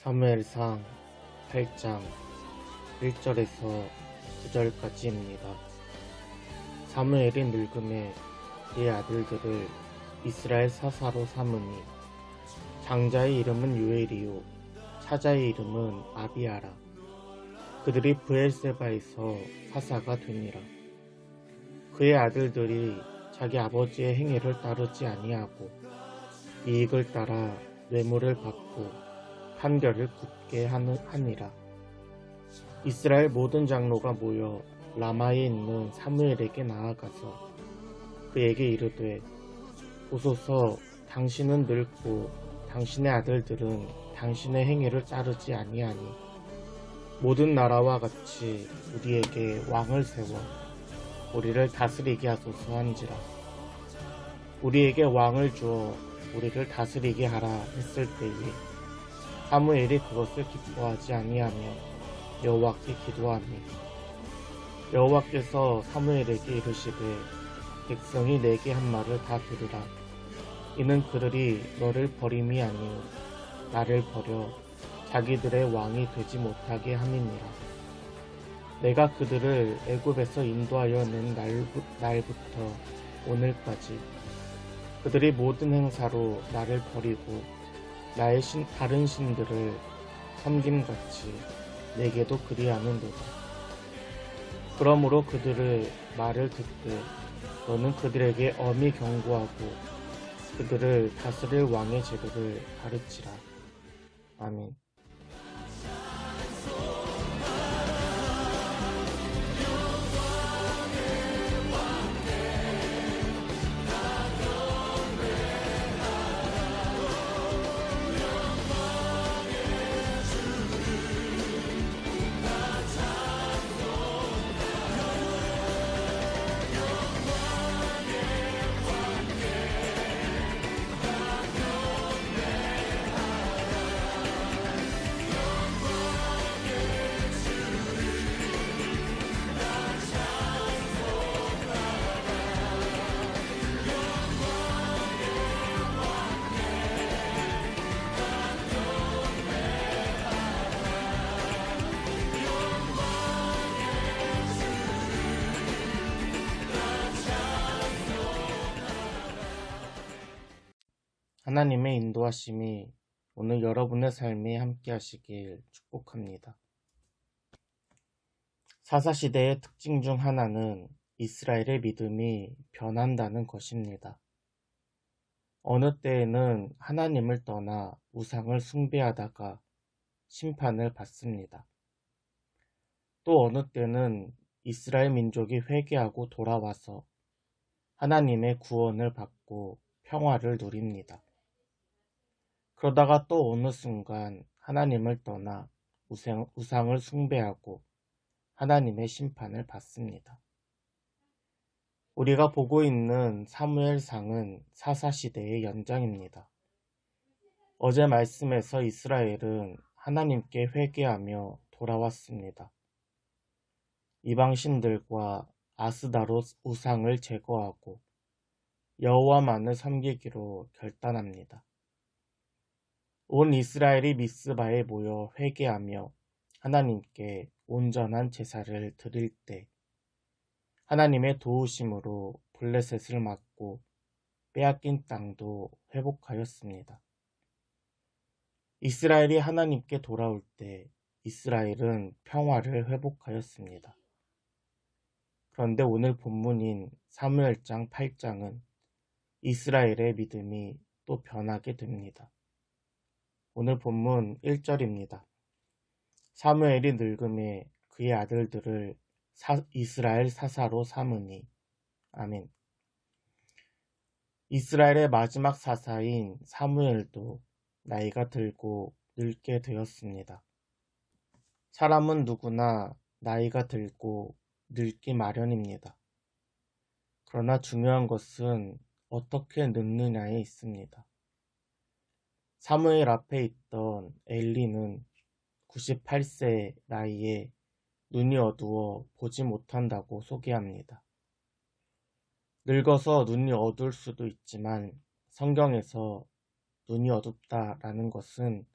사무엘상 8장 1절에서 9절까지입니다. 사무엘이 늙음에 그의 아들들을 이스라엘 사사로 삼으니 장자의 이름은 요엘이요 차자의 이름은 아비아라. 그들이 브엘세바에서 사사가 되니라. 그의 아들들이 자기 아버지의 행위를 따르지 아니하고 이익을 따라 뇌물을 받고 판결을 굳게 하니라. 이스라엘 모든 장로가 모여 라마에 있는 사무엘에게 나아가서 그에게 이르되, 보소서, 당신은 늙고 당신의 아들들은 당신의 행위를 따르지 아니하니 모든 나라와 같이 우리에게 왕을 세워 우리를 다스리게 하소서 한지라. 우리에게 왕을 주어 우리를 다스리게 하라 했을 때에 사무엘이 그것을 기뻐하지 아니하며 여호와께 기도하니 여호와께서 사무엘에게 이르시되, 백성이 내게 한 말을 다 들으라. 이는 그들이 너를 버림이 아니요 나를 버려 자기들의 왕이 되지 못하게 함이니라. 내가 그들을 애굽에서 인도하여 낸 날부터 오늘까지 그들이 모든 행사로 나를 버리고 나의 다른 신들을 섬김같이 내게도 그리하는도다. 그러므로 그들의 말을 듣되 너는 그들에게 엄히 경고하고 그들을 다스릴 왕의 제도를 가르치라. 아멘. 하나님의 인도하심이 오늘 여러분의 삶에 함께 하시길 축복합니다. 사사시대의 특징 중 하나는 이스라엘의 믿음이 변한다는 것입니다. 어느 때에는 하나님을 떠나 우상을 숭배하다가 심판을 받습니다. 또 어느 때는 이스라엘 민족이 회개하고 돌아와서 하나님의 구원을 받고 평화를 누립니다. 그러다가 또 어느 순간 하나님을 떠나 우상을 숭배하고 하나님의 심판을 받습니다. 우리가 보고 있는 사무엘상은 사사시대의 연장입니다. 어제 말씀에서 이스라엘은 하나님께 회개하며 돌아왔습니다. 이방신들과 아스다롯 우상을 제거하고 여호와만을 섬기기로 결단합니다. 온 이스라엘이 미스바에 모여 회개하며 하나님께 온전한 제사를 드릴 때 하나님의 도우심으로 블레셋을 막고 빼앗긴 땅도 회복하였습니다. 이스라엘이 하나님께 돌아올 때 이스라엘은 평화를 회복하였습니다. 그런데 오늘 본문인 사무엘장 8장은 이스라엘의 믿음이 또 변하게 됩니다. 오늘 본문 1절입니다. 사무엘이 늙음에 그의 아들들을 이스라엘 사사로 삼으니. 아멘. 이스라엘의 마지막 사사인 사무엘도 나이가 들고 늙게 되었습니다. 사람은 누구나 나이가 들고 늙기 마련입니다. 그러나 중요한 것은 어떻게 늙느냐에 있습니다. 사무엘 앞에 있던 엘리는 98세 나이에 눈이 어두워 보지 못한다고 소개합니다. 늙어서 눈이 어두울 수도 있지만 성경에서 눈이 어둡다라는 것은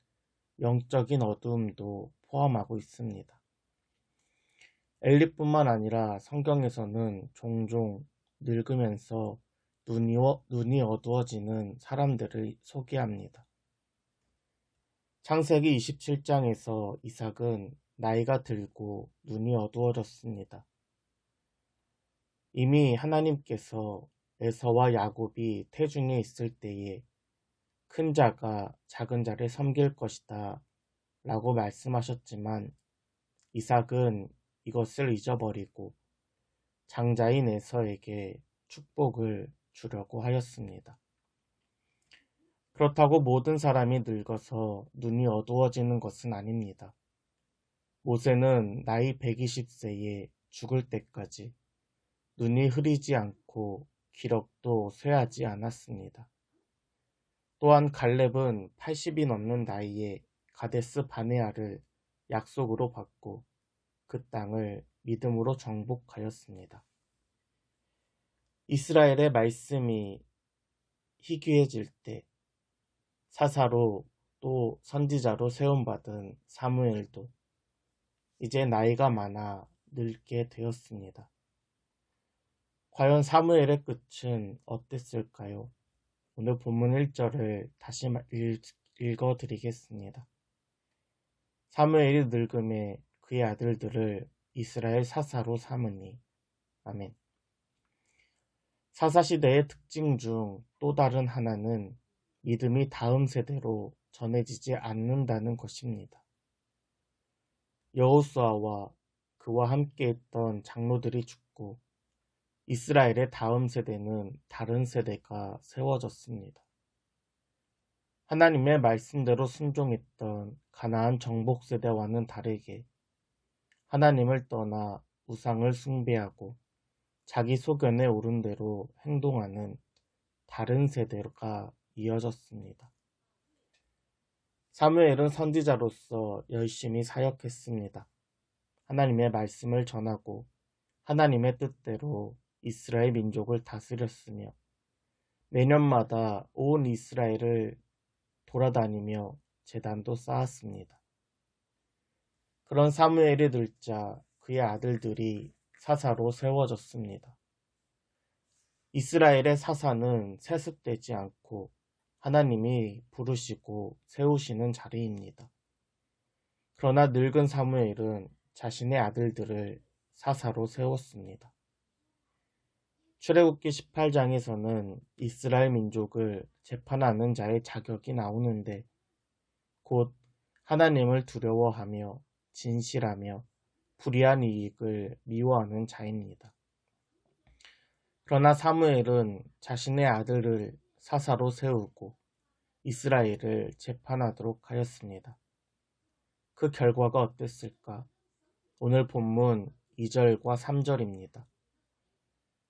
영적인 어두움도 포함하고 있습니다. 엘리뿐만 아니라 성경에서는 종종 늙으면서 눈이 어두워지는 사람들을 소개합니다. 창세기 27장에서 이삭은 나이가 들고 눈이 어두워졌습니다. 이미 하나님께서 에서와 야곱이 태중에 있을 때에 큰 자가 작은 자를 섬길 것이다 라고 말씀하셨지만 이삭은 이것을 잊어버리고 장자인 에서에게 축복을 주려고 하였습니다. 그렇다고 모든 사람이 늙어서 눈이 어두워지는 것은 아닙니다. 모세는 나이 120세에 죽을 때까지 눈이 흐리지 않고 기력도 쇠하지 않았습니다. 또한 갈렙은 80이 넘는 나이에 가데스 바네아를 약속으로 받고 그 땅을 믿음으로 정복하였습니다. 이스라엘의 말씀이 희귀해질 때 사사로 또 선지자로 세움받은 사무엘도 이제 나이가 많아 늙게 되었습니다. 과연 사무엘의 끝은 어땠을까요? 오늘 본문 1절을 다시 읽어드리겠습니다. 사무엘이 늙음에 그의 아들들을 이스라엘 사사로 삼으니. 아멘. 사사시대의 특징 중 또 다른 하나는 믿음이 다음 세대로 전해지지 않는다는 것입니다. 여호수아와 그와 함께 했던 장로들이 죽고 이스라엘의 다음 세대는 다른 세대가 세워졌습니다. 하나님의 말씀대로 순종했던 가나안 정복 세대와는 다르게 하나님을 떠나 우상을 숭배하고 자기 소견에 오른 대로 행동하는 다른 세대가 이어졌습니다. 사무엘은 선지자로서 열심히 사역했습니다. 하나님의 말씀을 전하고 하나님의 뜻대로 이스라엘 민족을 다스렸으며 매년마다 온 이스라엘을 돌아다니며 제단도 쌓았습니다. 그런 사무엘이 늙자 그의 아들들이 사사로 세워졌습니다. 이스라엘의 사사는 세습되지 않고 하나님이 부르시고 세우시는 자리입니다. 그러나 늙은 사무엘은 자신의 아들들을 사사로 세웠습니다. 출애굽기 18장에서는 이스라엘 민족을 재판하는 자의 자격이 나오는데 곧 하나님을 두려워하며 진실하며 불의한 이익을 미워하는 자입니다. 그러나 사무엘은 자신의 아들을 사사로 세우고 이스라엘을 재판하도록 하였습니다. 그 결과가 어땠을까? 오늘 본문 2절과 3절입니다.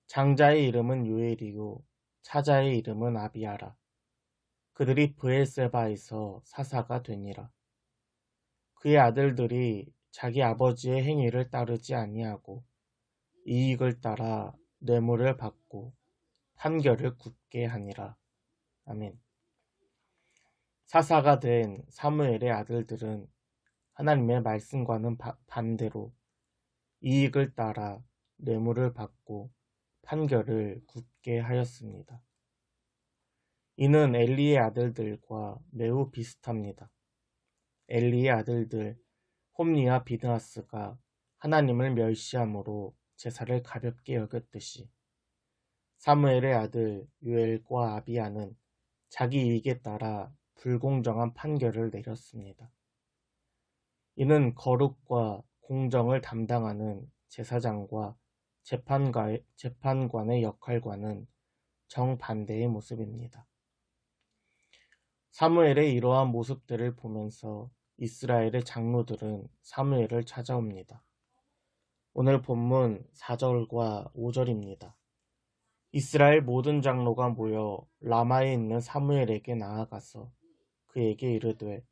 장자의 이름은 요엘이요 차자의 이름은 아비아라. 그들이 브엘세바에서 사사가 되니라. 그의 아들들이 자기 아버지의 행위를 따르지 아니하고 이익을 따라 뇌물을 받고 판결을 굳게 하니라. 아멘. 사사가 된 사무엘의 아들들은 하나님의 말씀과는 반대로 이익을 따라 뇌물을 받고 판결을 굳게 하였습니다. 이는 엘리의 아들들과 매우 비슷합니다. 엘리의 아들들 홈리와 비드하스가 하나님을 멸시함으로 제사를 가볍게 여겼듯이 사무엘의 아들 요엘과 아비야는 자기 이익에 따라 불공정한 판결을 내렸습니다. 이는 거룩과 공정을 담당하는 제사장과 재판관의 역할과는 정반대의 모습입니다. 사무엘의 이러한 모습들을 보면서 이스라엘의 장로들은 사무엘을 찾아옵니다. 오늘 본문 4절과 5절입니다. 이스라엘 모든 장로가 모여 라마에 있는 사무엘에게 나아가서 그에게 이르되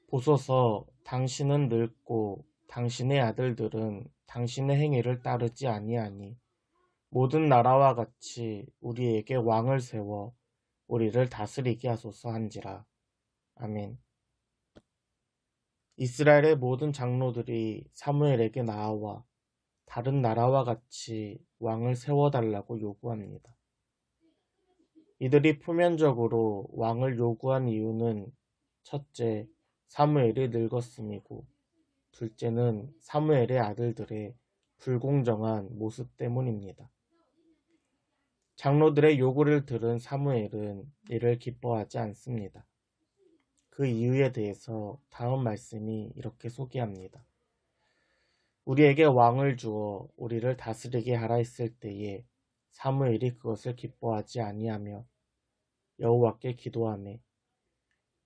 보소서 당신은 늙고 당신의 아들들은 당신의 행위를 따르지 아니하니 모든 나라와 같이 우리에게 왕을 세워 우리를 다스리게 하소서 한지라. 아멘. 이스라엘의 모든 장로들이 사무엘에게 나아와 다른 나라와 같이 왕을 세워달라고 요구합니다. 이들이 표면적으로 왕을 요구한 이유는 첫째, 사무엘이 늙었음이고 둘째는 사무엘의 아들들의 불공정한 모습 때문입니다. 장로들의 요구를 들은 사무엘은 이를 기뻐하지 않습니다. 그 이유에 대해서 다음 말씀이 이렇게 소개합니다. 우리에게 왕을 주어 우리를 다스리게 하라 했을 때에 사무엘이 그것을 기뻐하지 아니하며 여호와께 기도하매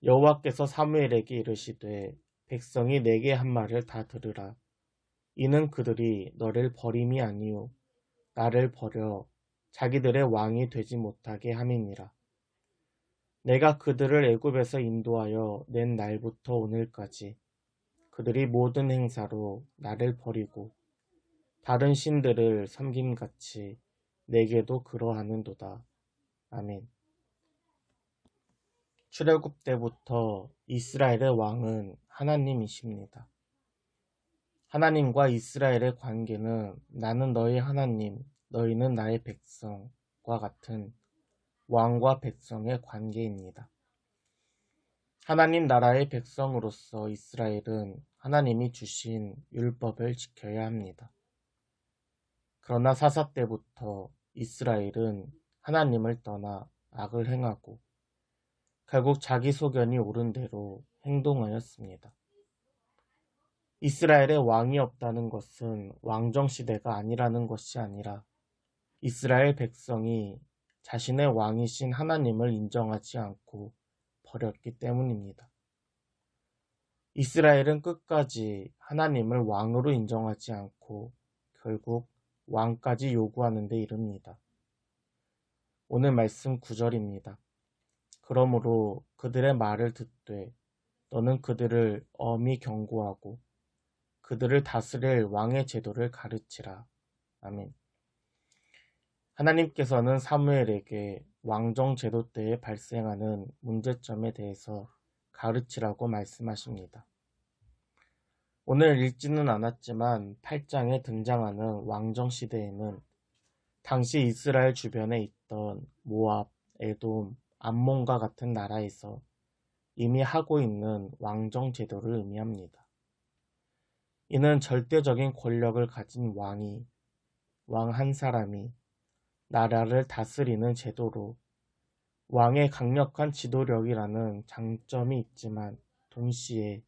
여호와께서 사무엘에게 이르시되 백성이 내게 한 말을 다 들으라. 이는 그들이 너를 버림이 아니요 나를 버려 자기들의 왕이 되지 못하게 함이니라. 내가 그들을 애굽에서 인도하여 낸 날부터 오늘까지 그들이 모든 행사로 나를 버리고 다른 신들을 섬김같이 내게도 그러하는도다. 아멘. 출애굽 때부터 이스라엘의 왕은 하나님이십니다. 하나님과 이스라엘의 관계는 나는 너희 하나님, 너희는 나의 백성과 같은 왕과 백성의 관계입니다. 하나님 나라의 백성으로서 이스라엘은 하나님이 주신 율법을 지켜야 합니다. 그러나 사사 때부터 이스라엘은 하나님을 떠나 악을 행하고 결국 자기 소견이 옳은 대로 행동하였습니다. 이스라엘의 왕이 없다는 것은 왕정시대가 아니라는 것이 아니라 이스라엘 백성이 자신의 왕이신 하나님을 인정하지 않고 버렸기 때문입니다. 이스라엘은 끝까지 하나님을 왕으로 인정하지 않고 결국 왕까지 요구하는 데 이릅니다. 오늘 말씀 9절입니다. 그러므로 그들의 말을 듣되 너는 그들을 엄히 경고하고 그들을 다스릴 왕의 제도를 가르치라. 아멘. 하나님께서는 사무엘에게 왕정 제도 때에 발생하는 문제점에 대해서 가르치라고 말씀하십니다. 오늘 읽지는 않았지만 8장에 등장하는 왕정 시대에는 당시 이스라엘 주변에 있던 모압, 에돔, 암몬과 같은 나라에서 이미 하고 있는 왕정 제도를 의미합니다. 이는 절대적인 권력을 가진 왕 한 사람이 나라를 다스리는 제도로 왕의 강력한 지도력이라는 장점이 있지만 동시에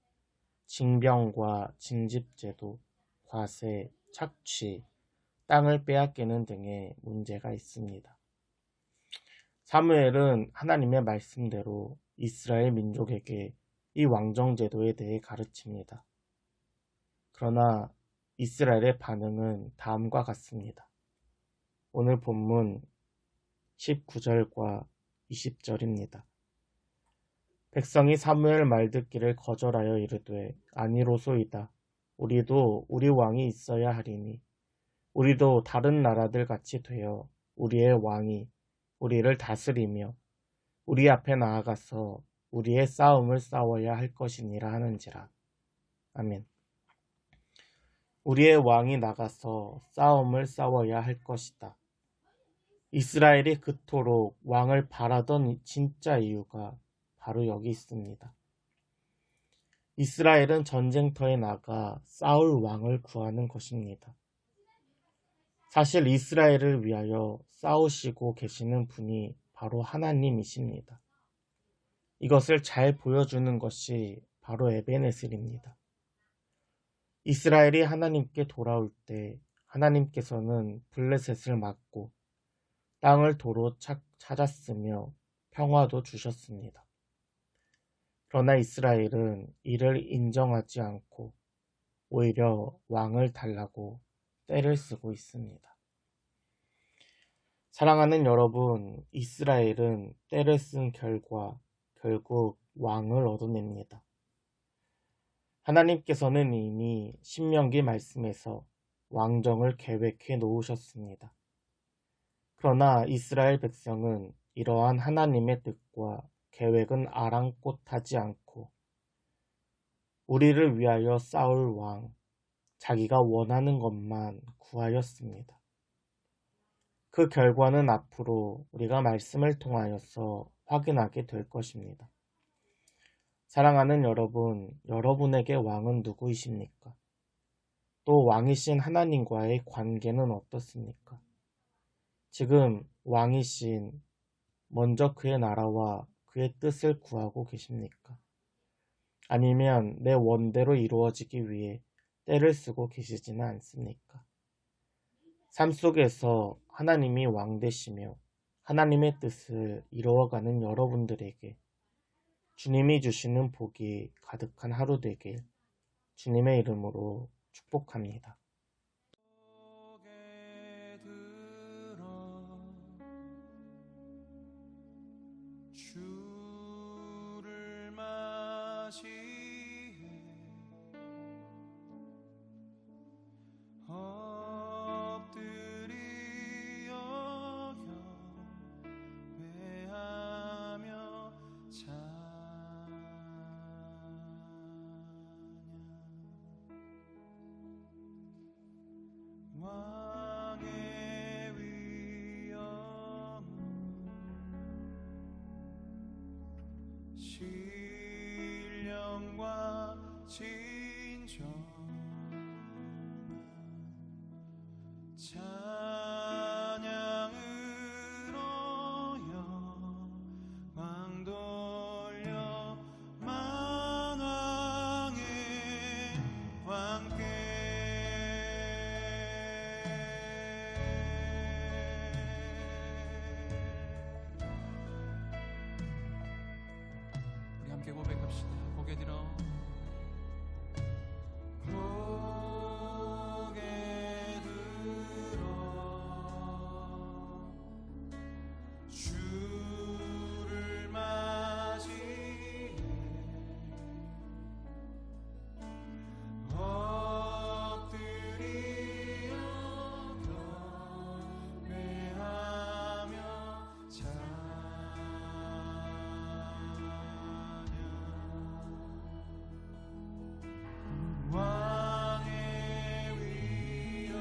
징병과 징집제도, 과세, 착취, 땅을 빼앗기는 등의 문제가 있습니다. 사무엘은 하나님의 말씀대로 이스라엘 민족에게 이 왕정제도에 대해 가르칩니다. 그러나 이스라엘의 반응은 다음과 같습니다. 오늘 본문 19절과 20절입니다. 백성이 사무엘 말 듣기를 거절하여 이르되 아니로소이다. 우리도 우리 왕이 있어야 하리니 우리도 다른 나라들 같이 되어 우리의 왕이 우리를 다스리며 우리 앞에 나아가서 우리의 싸움을 싸워야 할 것이니라 하는지라. 아멘. 우리의 왕이 나가서 싸움을 싸워야 할 것이다. 이스라엘이 그토록 왕을 바라던 진짜 이유가 바로 여기 있습니다. 이스라엘은 전쟁터에 나가 싸울 왕을 구하는 것입니다. 사실 이스라엘을 위하여 싸우시고 계시는 분이 바로 하나님이십니다. 이것을 잘 보여주는 것이 바로 에베네셀입니다. 이스라엘이 하나님께 돌아올 때 하나님께서는 블레셋을 막고 땅을 도로 찾았으며 평화도 주셨습니다. 그러나 이스라엘은 이를 인정하지 않고 오히려 왕을 달라고 떼를 쓰고 있습니다. 사랑하는 여러분, 이스라엘은 떼를 쓴 결과 결국 왕을 얻어냅니다. 하나님께서는 이미 신명기 말씀에서 왕정을 계획해 놓으셨습니다. 그러나 이스라엘 백성은 이러한 하나님의 뜻과 계획은 아랑곳하지 않고 우리를 위하여 싸울 왕, 자기가 원하는 것만 구하였습니다. 그 결과는 앞으로 우리가 말씀을 통하여서 확인하게 될 것입니다. 사랑하는 여러분, 여러분에게 왕은 누구이십니까? 또 왕이신 하나님과의 관계는 어떻습니까? 지금 왕이신 먼저 그의 나라와 그의 뜻을 구하고 계십니까? 아니면 내 원대로 이루어지기 위해 때를 쓰고 계시지는 않습니까? 삶 속에서 하나님이 왕 되시며 하나님의 뜻을 이루어가는 여러분들에게 주님이 주시는 복이 가득한 하루 되길 주님의 이름으로 축복합니다. 주를 마시해 엎드리어 경배하며 왕의 위엄 신령과 진정 찬양으로 영광 돌려 만왕의 왕께 우리 함께 고백합시다. 고개 들어 주를 맞이해 엎드리어 경배하며 찬양 왕의 위엄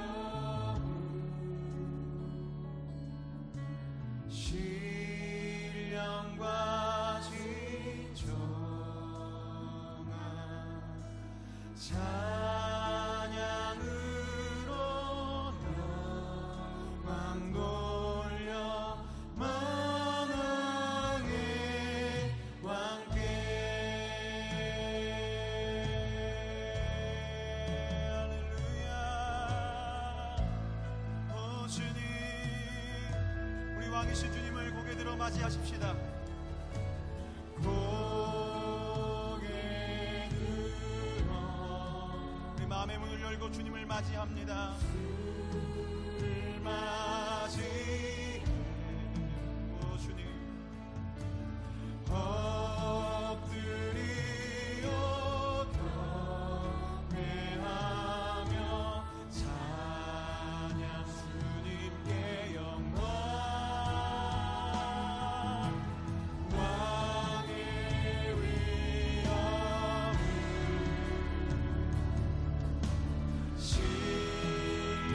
신령과 진정한 찬양으로 영광 돌려 만왕의 왕께 할렐루야. 오 주님, 우리 왕이신 주님을 고개 들어 맞이하십시다. 고개 들어 우리 마음의 문을 열고 주님을 맞이합니다. 주를 맞이해 오 주님 엎드리어 경배하며 찬양 주님께 영광 왕의 위엄을 신령과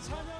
찬양